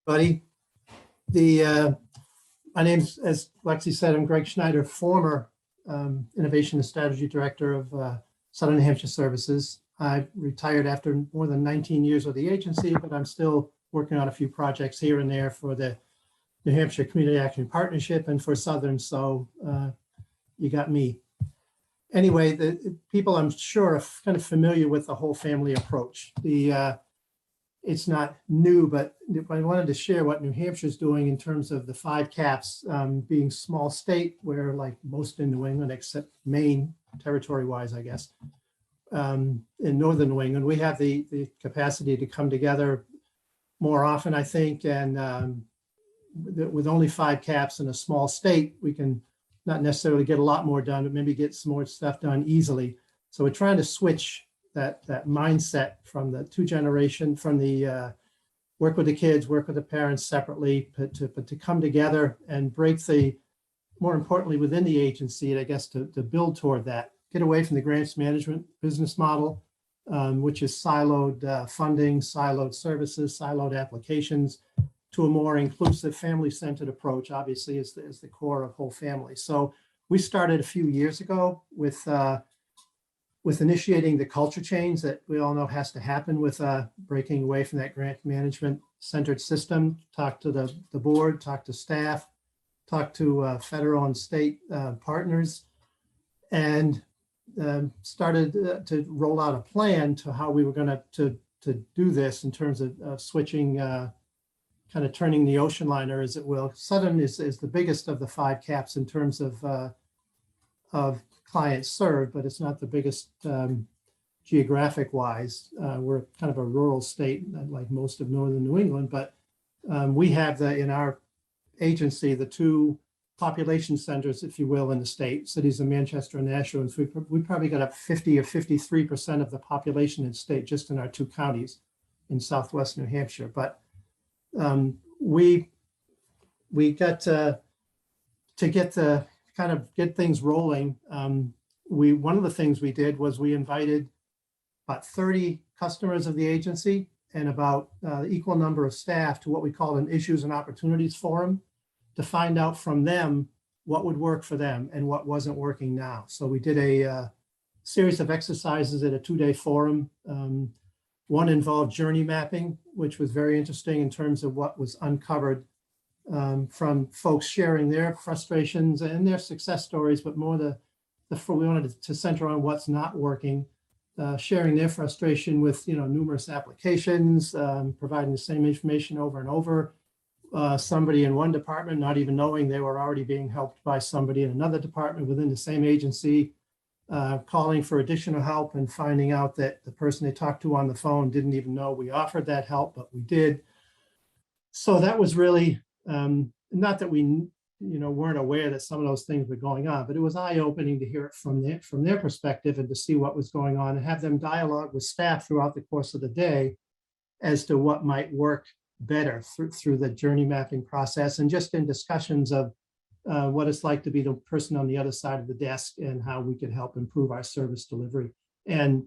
Buddy, my name's, as Lexi said, I'm Greg Schneider, former Innovation and Strategy Director of Southern New Hampshire Services. I retired after more than 19 years with the agency, but I'm still working on a few projects here and there for the New Hampshire Community Action Partnership and for Southern, so you got me. Anyway, the people I'm sure are kind of familiar with the whole family approach. It's not new, but I wanted to share what New Hampshire is doing in terms of the 5 caps, being small state, where like most in New England, except Maine, territory-wise, I guess. In Northern New England, we have the capacity to come together more often, I think, and with only 5 caps in a small state, we can not necessarily get a lot more done, but maybe get some more stuff done easily. So we're trying to switch that mindset from the from the work with the kids, work with the parents separately, but to come together and break more importantly, within the agency, and I guess to build toward that, get away from the grants management business model, which is siloed funding, siloed services, siloed applications, to a more inclusive, family-centered approach, obviously, is the core of whole family. So we started a few years ago with initiating the culture change that we all know has to happen with breaking away from that grant management centered system. Talk to the board, talk to staff, talk to federal and state partners, and started to roll out a plan to how we were going to do this in terms of switching, kind of turning the ocean liner, as it will. Southern is the biggest of the 5 caps in terms of clients served, but it's not the biggest geographic wise. We're kind of a rural state, like most of Northern New England, but we have in our agency, the 2 population centers, if you will, in the state, cities of Manchester and Nashua. And so we probably got up 50 or 53% of the population in the state, just in our 2 counties in Southwest New Hampshire. But we got to get things rolling. One of the things we did was we invited about 30 customers of the agency and about the equal number of staff to what we call an Issues and Opportunities Forum, to find out from them what would work for them and what wasn't working now. So we did a series of exercises at a 2-day forum. One involved journey mapping, which was very interesting in terms of what was uncovered from folks sharing their frustrations and their success stories, but more we wanted to center on what's not working, sharing their frustration with numerous applications, providing the same information over and over. Somebody in one department not even knowing they were already being helped by somebody in another department within the same agency, calling for additional help and finding out that the person they talked to on the phone didn't even know we offered that help, but we did. So that was really, not that we weren't aware that some of those things were going on, but it was eye-opening to hear it from their perspective and to see what was going on and have them dialogue with staff throughout the course of the day as to what might work better through the journey mapping process, and just in discussions of what it's like to be the person on the other side of the desk and how we could help improve our service delivery and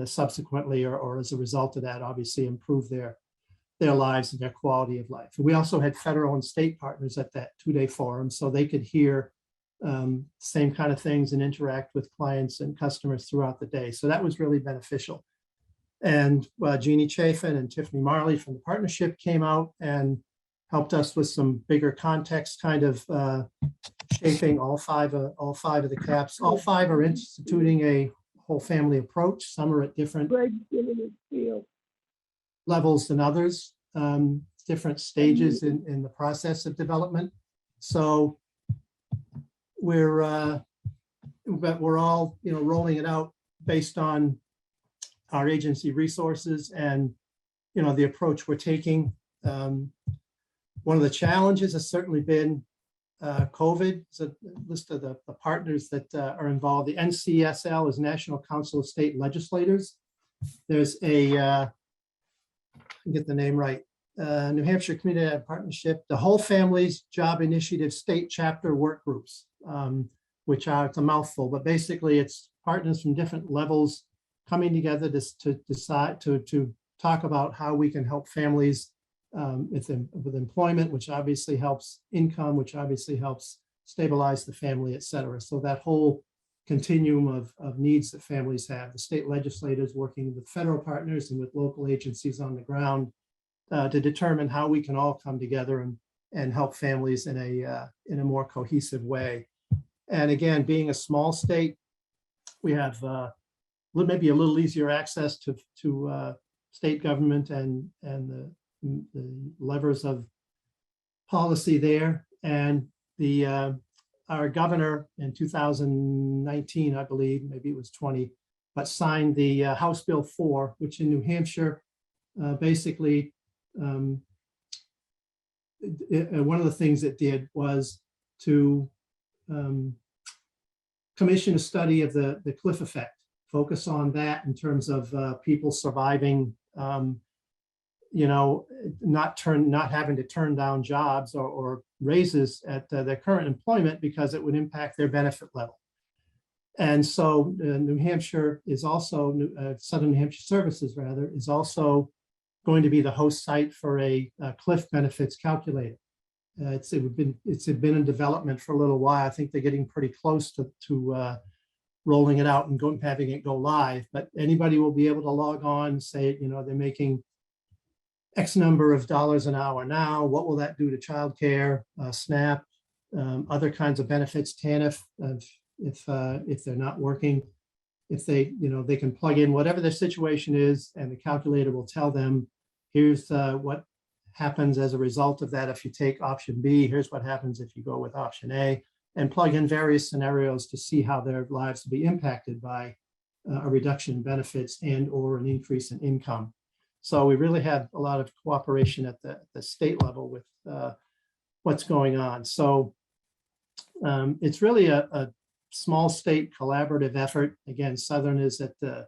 subsequently or as a result of that, obviously improve their lives and their quality of life. We also had federal and state partners at that 2-day forum, so they could hear same kind of things and interact with clients and customers throughout the day. So that was really beneficial. And Jeannie Chafin and Tiffany Marley from the partnership came out and helped us with some bigger context, kind of shaping all five of the caps. All 5 are instituting a whole family approach. Some are at different levels than others, different stages in the process of development. So we're all rolling it out based on our agency resources and the approach we're taking. One of the challenges has certainly been COVID. It's a list of the partners that are involved. The NCSL is National Council of State Legislators. There's a get the name right, New Hampshire Community Partnership, the Whole Family's Job Initiative State Chapter Work Groups, which it's a mouthful, but basically it's partners from different levels coming together to decide to talk about how we can help families with employment, which obviously helps income, which obviously helps stabilize the family, et cetera. So that whole continuum of needs that families have, the state legislators working with federal partners and with local agencies on the ground to determine how we can all come together and help families in a more cohesive way. And again, being a small state, we have maybe a little easier access to state government and the levers of policy there. And our governor in 2019, I believe, maybe it was 20, but signed the House Bill 4, which in New Hampshire, basically, one of the things it did was to commission a study of the cliff effect, focus on that in terms of people surviving, not having to turn down jobs or raises at their current employment because it would impact their benefit level. And so New Hampshire is also, Southern New Hampshire Services rather, is also going to be the host site for a cliff benefits calculator. It's been in development for a little while. I think they're getting pretty close to rolling it out and having it go live. But anybody will be able to log on, say, they're making X number of dollars an hour now. What will that do to childcare, SNAP, other kinds of benefits, TANF, if they're not working? If they can plug in whatever their situation is, and the calculator will tell them, here's what happens as a result of that if you take option B, here's what happens if you go with option A, and plug in various scenarios to see how their lives will be impacted by a reduction in benefits and or an increase in income. So we really have a lot of cooperation at the state level with what's going on. So it's really a small state collaborative effort. Again, Southern is the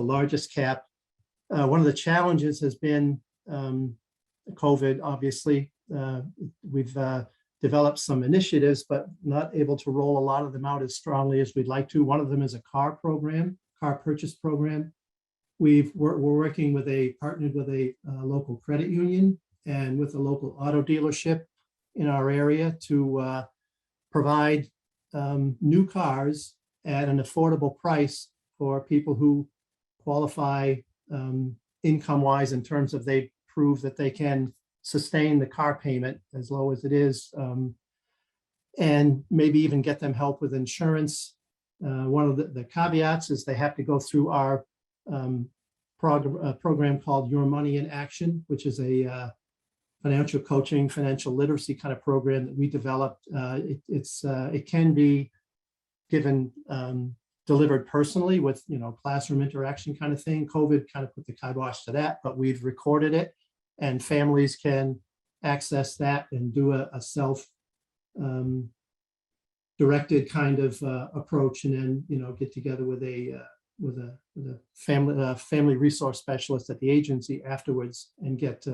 largest cap. One of the challenges has been COVID, obviously. We've developed some initiatives, but not able to roll a lot of them out as strongly as we'd like to. One of them is a car purchase program. We're partnered with a local credit union and with a local auto dealership in our area to provide new cars at an affordable price for people who qualify income-wise in terms of they prove that they can sustain the car payment as low as it is, and maybe even get them help with insurance. One of the caveats is they have to go through our program called Your Money in Action, which is a financial coaching, financial literacy kind of program that we developed. It can be given, delivered personally with classroom interaction kind of thing. COVID kind of put the kibosh to that, but we've recorded it, and families can access that and do a self directed kind of approach, and then get together with a family resource specialist at the agency afterwards and get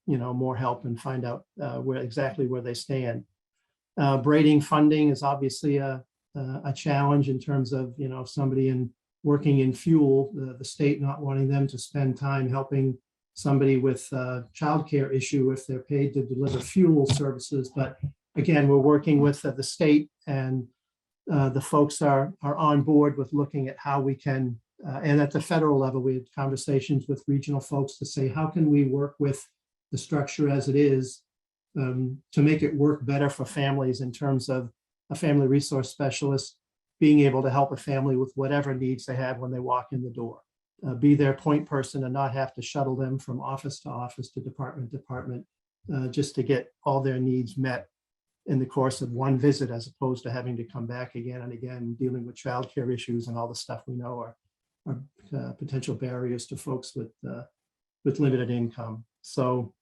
more help and find out exactly where they stand. Braiding funding is obviously a challenge in terms of somebody working in fuel, the state not wanting them to spend time helping somebody with a childcare issue if they're paid to deliver fuel services. But again, we're working with the state, and the folks are on board with looking at how we can, and at the federal level, we had conversations with regional folks to say, how can we work with the structure as it is to make it work better for families in terms of a family resource specialist being able to help a family with whatever needs they have when they walk in the door. Be their point person and not have to shuttle them from office to office to department to department just to get all their needs met in the course of one visit, as opposed to having to come back again and again, dealing with childcare issues and all the stuff we know are potential barriers to folks with limited income. So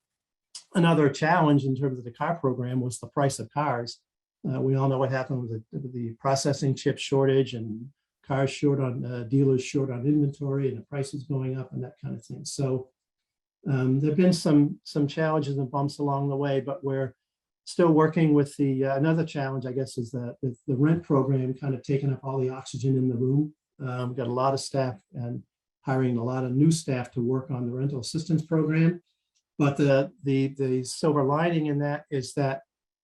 another challenge in terms of the car program was the price of cars. We all know what happened with the processing chip shortage and cars short on dealers short on inventory and the prices going up and that kind of thing. So there've been some challenges and bumps along the way, but we're still working with another challenge, I guess, is the rent program kind of taking up all the oxygen in the room. We've got a lot of staff and hiring a lot of new staff to work on the rental assistance program. But the silver lining in that is that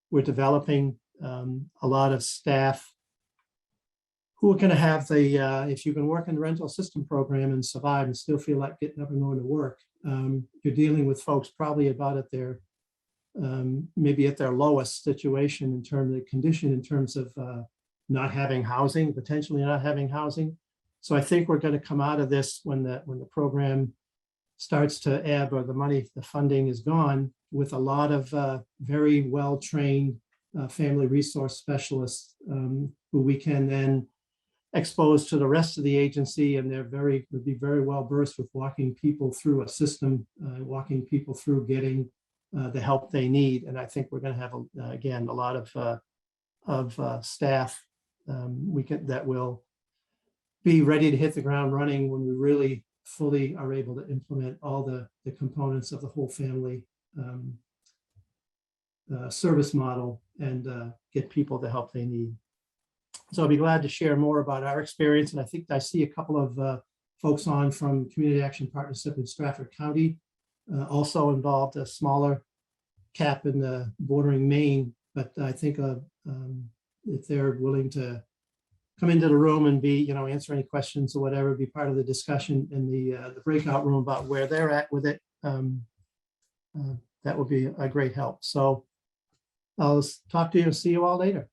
we're developing a lot of staff who are going to have the, if you can work in the rental assistance program and survive and still feel like getting up and going to work, you're dealing with folks probably about at their, maybe at their lowest situation in terms of condition, in terms of not having housing, potentially not having housing. So I think we're going to come out of this when the program starts to ebb, or the money, the funding is gone, with a lot of very well-trained family resource specialists who we can then expose to the rest of the agency, and would be very well versed with walking people through a system, walking people through getting the help they need. And I think we're going to have again a lot of staff that will be ready to hit the ground running when we really fully are able to implement all the components of the whole family service model and get people the help they need. So I'll be glad to share more about our experience. And I think I see a couple of folks on from Community Action Partnership in Stratford County, also involved, a smaller cap in the bordering Maine. But I think if they're willing to come into the room and be, answer any questions or whatever, be part of the discussion in the breakout room about where they're at with it, that would be a great help. So I'll talk to you and see you all later.